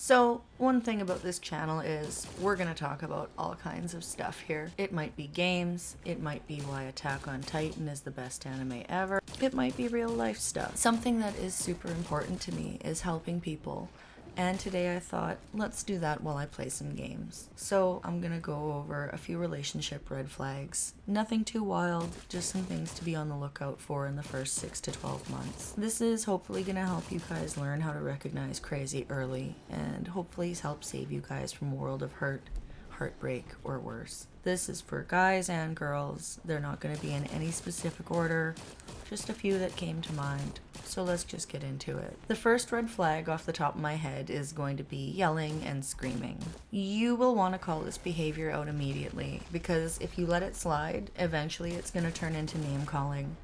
So, one thing about this channel is we're gonna talk about all kinds of stuff here. It might be games, it might be why Attack on Titan is the best anime ever, it might be real life stuff. Something that is super important to me is helping people. And today I thought, let's do that while I play some games. So I'm gonna go over a few relationship red flags. Nothing too wild, just some things to be on the lookout for in the first 6 to 12 months. This is hopefully gonna help you guys learn how to recognize crazy early, and hopefully help save you guys from a world of hurt, heartbreak, or worse. This is for guys and girls. They're not gonna be in any specific order, just a few that came to mind. So let's just get into it. The first red flag off the top of my head is going to be yelling and screaming. You will want to call this behavior out immediately, because if you let it slide, eventually it's going to turn into name calling,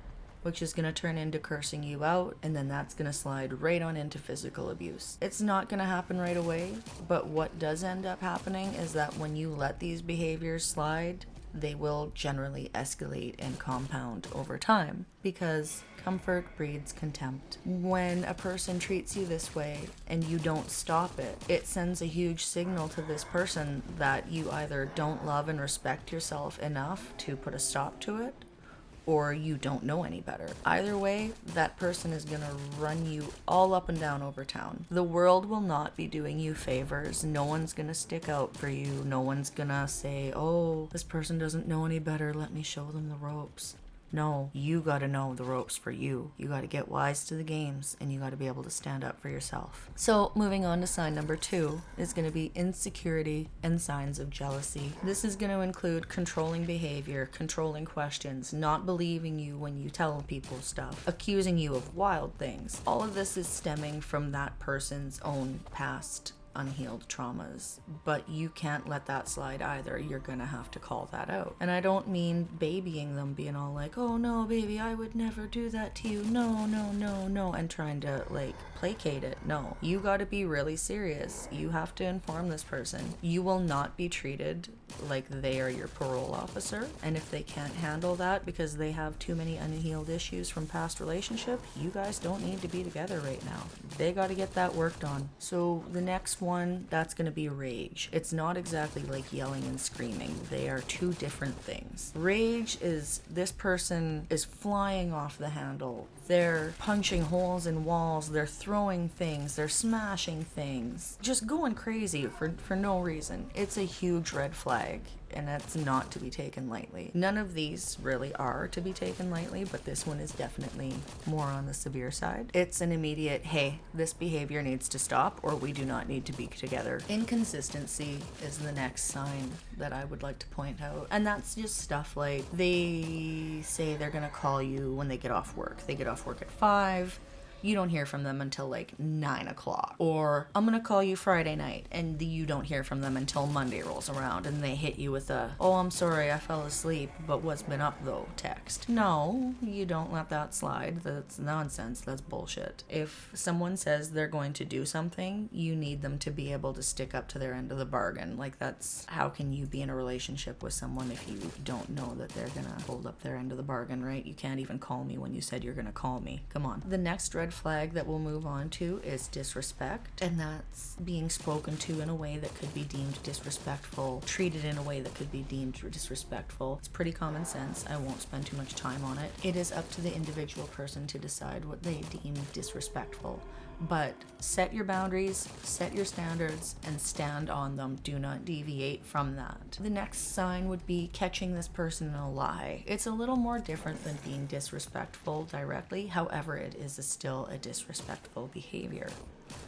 which is going to turn into cursing you out, and then that's going to slide right on into physical abuse. It's not going to happen right away, but what does end up happening is that when you let these behaviors slide, they will generally escalate and compound over time, because comfort breeds contempt. When a person treats you this way and you don't stop it, it sends a huge signal to this person that you either don't love and respect yourself enough to put a stop to it, or you don't know any better. Either way, that person is gonna run you all up and down over town. The world will not be doing you favors. No one's gonna stick out for you. No one's gonna say, oh, this person doesn't know any better, let me show them the ropes. No, you gotta know the ropes for you. You gotta get wise to the games, and you gotta be able to stand up for yourself. So moving on to sign number 2 is gonna be insecurity and signs of jealousy. This is gonna include controlling behavior, controlling questions, not believing you when you tell people stuff, accusing you of wild things. All of this is stemming from that person's own past unhealed traumas, but you can't let that slide either. You're gonna have to call that out. And I don't mean babying them, being all like, oh no baby, I would never do that to you, no, no, no, no, and trying to like placate it. No, you gotta be really serious. You have to inform this person. You will not be treated like they are your parole officer, and if they can't handle that because they have too many unhealed issues from past relationship, you guys don't need to be together right now. They gotta get that worked on. So the next one, that's gonna be rage. It's not exactly like yelling and screaming. They are two different things. Rage is this person is flying off the handle. They're punching holes in walls, they're throwing things, they're smashing things, just going crazy for no reason. It's a huge red flag, and that's not to be taken lightly. None of these really are to be taken lightly, but this one is definitely more on the severe side. It's an immediate, hey, this behavior needs to stop, or we do not need to be together. Inconsistency is the next sign that I would like to point out, and that's just stuff like they say they're gonna call you when they get off work. They get off work at 5. You don't hear from them until like 9 o'clock. Or I'm gonna call you Friday night, and you don't hear from them until Monday rolls around, and they hit you with a, oh, I'm sorry, I fell asleep, but what's been up though text. No, you don't let that slide. That's nonsense. That's bullshit. If someone says they're going to do something, you need them to be able to stick up to their end of the bargain. Like, that's, how can you be in a relationship with someone if you don't know that they're gonna hold up their end of the bargain, right? You can't even call me when you said you're gonna call me. Come on. The next red flag that we'll move on to is disrespect, and that's being spoken to in a way that could be deemed disrespectful, treated in a way that could be deemed disrespectful. It's pretty common sense. I won't spend too much time on it. It is up to the individual person to decide what they deem disrespectful. But set your boundaries, set your standards, and stand on them. Do not deviate from that. The next sign would be catching this person in a lie. It's a little more different than being disrespectful directly. However, it is still a disrespectful behavior.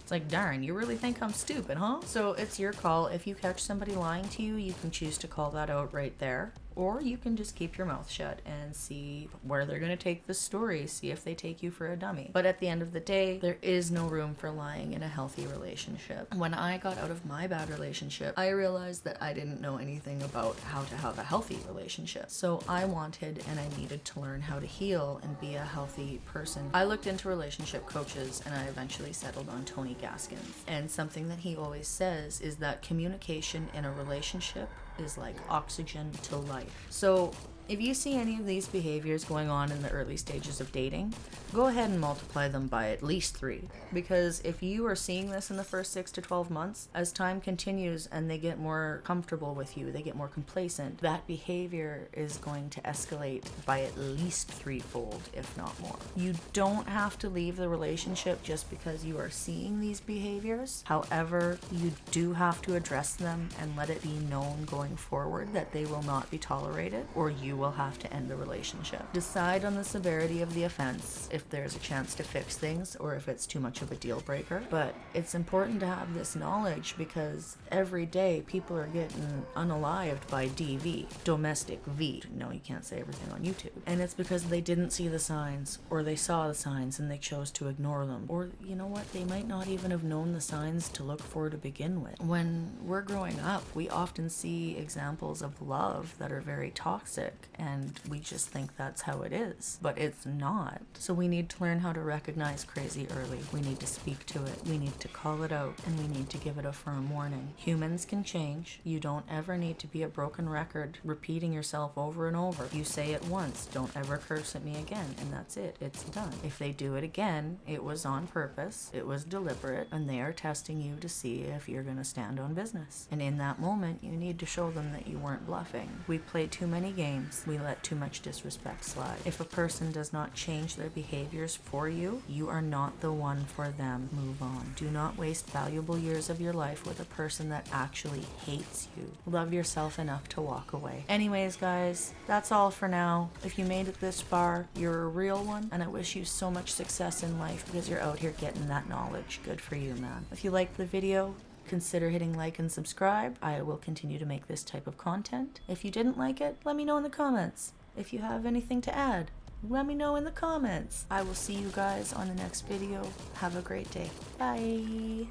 It's like, darn, you really think I'm stupid, huh? So it's your call. If you catch somebody lying to you, you can choose to call that out right there. Or you can just keep your mouth shut and see where they're going to take the story, see if they take you for a dummy. But at the end of the day, there is no room for lying in a healthy relationship. When I got out of my bad relationship, I realized that I didn't know anything about how to have a healthy relationship. So I wanted and I needed to learn how to heal and be a healthy person. I looked into relationship coaches, and I eventually settled on Tony Gaskins. And something that he always says is that communication in a relationship is like oxygen to life. So If you see any of these behaviors going on in the early stages of dating, go ahead and multiply them by at least 3. Because if you are seeing this in the first 6 to 12 months, as time continues and they get more comfortable with you, they get more complacent, that behavior is going to escalate by at least 3-fold, if not more. You don't have to leave the relationship just because you are seeing these behaviors. However, you do have to address them and let it be known going forward that they will not be tolerated, or you will have to end the relationship. Decide on the severity of the offense, if there's a chance to fix things, or if it's too much of a deal breaker. But it's important to have this knowledge because every day people are getting unalived by DV, domestic V. No, you can't say everything on YouTube. And it's because they didn't see the signs, or they saw the signs and they chose to ignore them. Or, you know what, they might not even have known the signs to look for to begin with. When we're growing up, we often see examples of love that are very toxic, and we just think that's how it is. But it's not. So we need to learn how to recognize crazy early. We need to speak to it. We need to call it out, and we need to give it a firm warning. Humans can change. You don't ever need to be a broken record repeating yourself over and over. You say it once, don't ever curse at me again, and that's it. It's done. If they do it again, it was on purpose, it was deliberate, and they are testing you to see if you're going to stand on business. And in that moment, you need to show them that you weren't bluffing. We play too many games. We let too much disrespect slide. If a person does not change their behaviors for you, you are not the one for them. Move on. Do not waste valuable years of your life with a person that actually hates you. Love yourself enough to walk away. Anyways, guys, that's all for now. If you made it this far, you're a real one, and I wish you so much success in life because you're out here getting that knowledge. Good for you, man. If you liked the video, consider hitting like and subscribe. I will continue to make this type of content. If you didn't like it, let me know in the comments. If you have anything to add, let me know in the comments. I will see you guys on the next video. Have a great day. Bye.